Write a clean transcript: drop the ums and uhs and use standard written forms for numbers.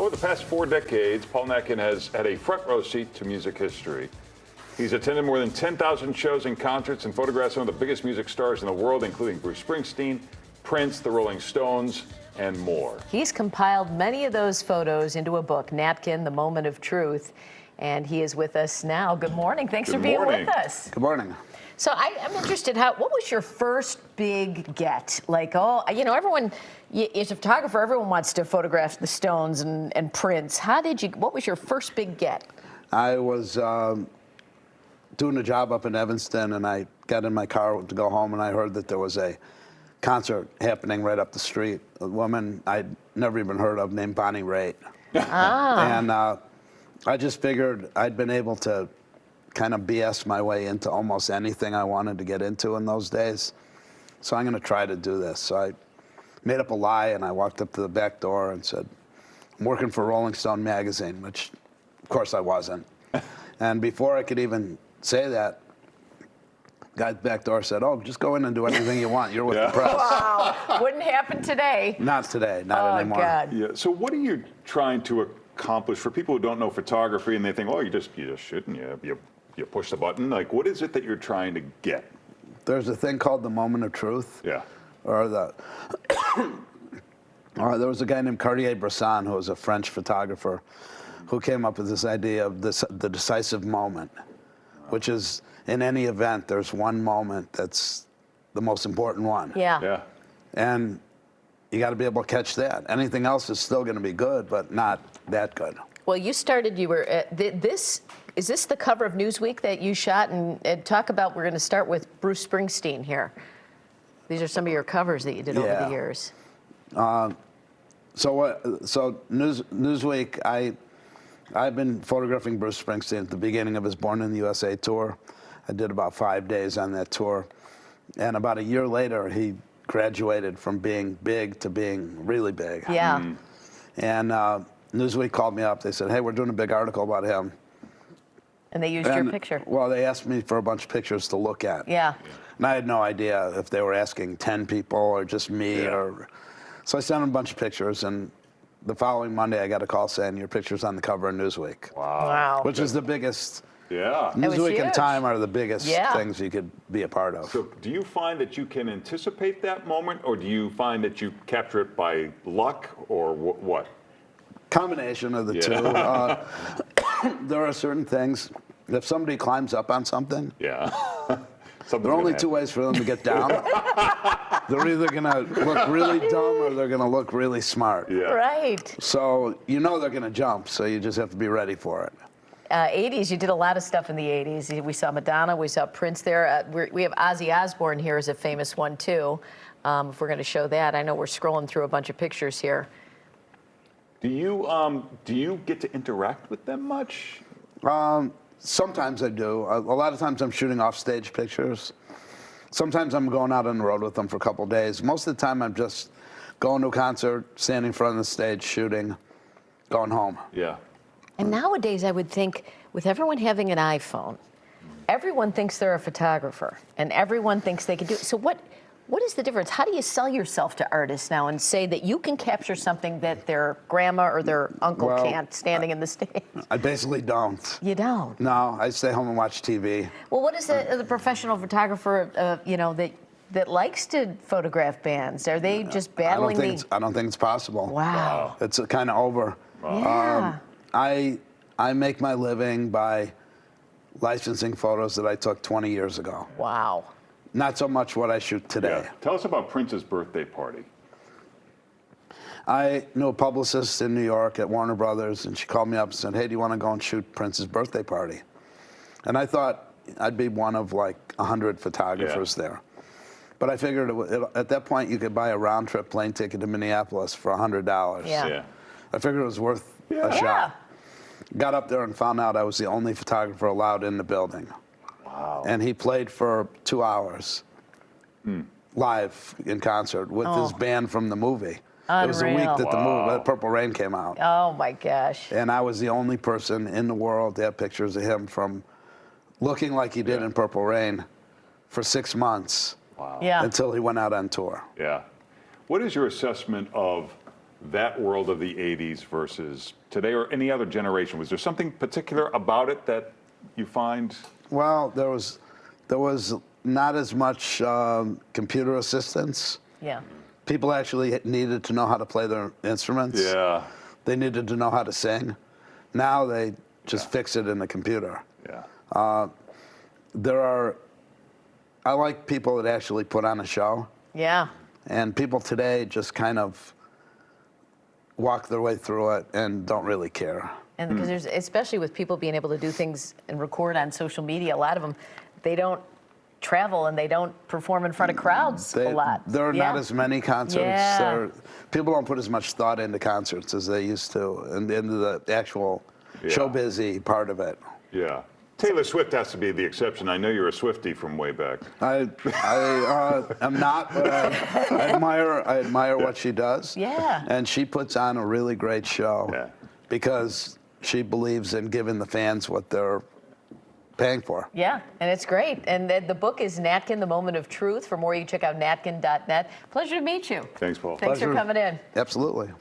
Over the past 4 decades, Paul Natkin has had a front row seat to music history. He's attended more than 10,000 shows and concerts and photographed some of the biggest music stars in the world, including Bruce Springsteen, Prince, the Rolling Stones, and more. He's compiled many of those photos into a book, Natkin, The Moment of Truth, and he is with us now. Good morning. Thanks for being with us. Good morning. So I'm interested, what was your first big get? Like, everyone, as a photographer, everyone wants to photograph the Stones and Prince. What was your first big get? I was doing a job up in Evanston, and I got in my car to go home, and I heard that there was a concert happening right up the street. A woman I'd never even heard of named Bonnie Raitt. And I just figured I'd been able to kind of BS my way into almost anything I wanted to get into in those days. So I'm going to try to do this. So I made up a lie, and I walked up to the back door and said, I'm working for Rolling Stone magazine, which of course I wasn't. And before I could even say that, guy at the back door said, oh, just go in and do anything you want. You're with the press. Wow. Wouldn't happen today. Not today, not anymore. God. Yeah. So what are you trying to accomplish for people who don't know photography and they think, oh, you just shoot and you push the button? Like, what is it that you're trying to get? There's a thing called the moment of truth. Yeah. Or there was a guy named Cartier-Bresson, who was a French photographer, who came up with this idea of the decisive moment, which is in any event, there's one moment that's the most important one. Yeah. Yeah. And you got to be able to catch that. Anything else is still going to be good, but not that good. Well, you were is this the cover of Newsweek that you shot? And talk about, we're going to start with Bruce Springsteen here. These are some of your covers that you did over the years. So Newsweek, I've been photographing Bruce Springsteen at the beginning of his Born in the USA tour. I did about 5 days on that tour. And about a year later, he graduated from being big to being really big. Yeah. And Newsweek called me up. They said, hey, we're doing a big article about him. And they used your picture. Well, they asked me for a bunch of pictures to look at. Yeah. And I had no idea if they were asking 10 people or just me. So I sent them a bunch of pictures, and the following Monday I got a call saying your picture's on the cover of Newsweek. Wow. Which is the biggest. Yeah. Newsweek and Time are the biggest things you could be a part of. So do you find that you can anticipate that moment, or do you find that you capture it by luck, or what? Combination of the two. There are certain things, if somebody climbs up on something, Yeah. there are only two ways for them to get down. They're either going to look really dumb or they're going to look really smart. Yeah. Right. So you know they're going to jump, so you just have to be ready for it. 80s, you did a lot of stuff in the 80s. We saw Madonna, we saw Prince there. We have Ozzy Osbourne here as a famous one, too. If we're going to show that, I know we're scrolling through a bunch of pictures here. Do you get to interact with them much? Sometimes I do. A lot of times I'm shooting off-stage pictures. Sometimes I'm going out on the road with them for a couple of days. Most of the time I'm just going to a concert, standing in front of the stage, shooting, going home. Yeah. And nowadays, I would think, with everyone having an iPhone, everyone thinks they're a photographer, and everyone thinks they can do it. So what is the difference? How do you sell yourself to artists now and say that you can capture something that their grandma or their uncle can't, standing in the stage? I basically don't. You don't? No, I stay home and watch TV. Well, what is the professional photographer, that likes to photograph bands? Are they just battling I don't think it's possible. Wow. It's kind of over. Yeah. I make my living by licensing photos that I took 20 years ago. Wow. Not so much what I shoot today. Yeah. Tell us about Prince's birthday party. I knew a publicist in New York at Warner Brothers, and she called me up and said, hey, do you want to go and shoot Prince's birthday party? And I thought I'd be one of like 100 photographers there. But I figured at that point you could buy a round-trip plane ticket to Minneapolis for $100. Yeah. I figured it was worth a shot. Got up there and found out I was the only photographer allowed in the building. Wow. And he played for 2 hours live in concert with his band from the movie. Unreal. It was a week that the movie, that Purple Rain came out. Oh, my gosh. And I was the only person in the world to have pictures of him from looking like he did in Purple Rain for 6 months Yeah. until he went out on tour. Yeah. What is your assessment of that world of the 80s versus today or any other generation? Was there something particular about it that you find? Well, there was not as much computer assistance. Yeah. People actually needed to know how to play their instruments. Yeah. They needed to know how to sing. Now they just fix it in the computer. Yeah. I like people that actually put on a show. Yeah. And people today just kind of walk their way through it and don't really care. And because there's, especially with people being able to do things and record on social media, a lot of them, they don't travel and they don't perform in front of crowds a lot. There are not as many concerts. Yeah. People don't put as much thought into concerts as they used to, and into the actual show busy part of it. Yeah. Taylor Swift has to be the exception. I know you're a Swiftie from way back. I am not, but I admire what she does. Yeah. And she puts on a really great show. Yeah. Because she believes in giving the fans what they're paying for. Yeah, and it's great. And the book is Natkin, The Moment of Truth. For more, you can check out natkin.net. Pleasure to meet you. Thanks, Paul. Thanks for Pleasure. coming in. Absolutely. Time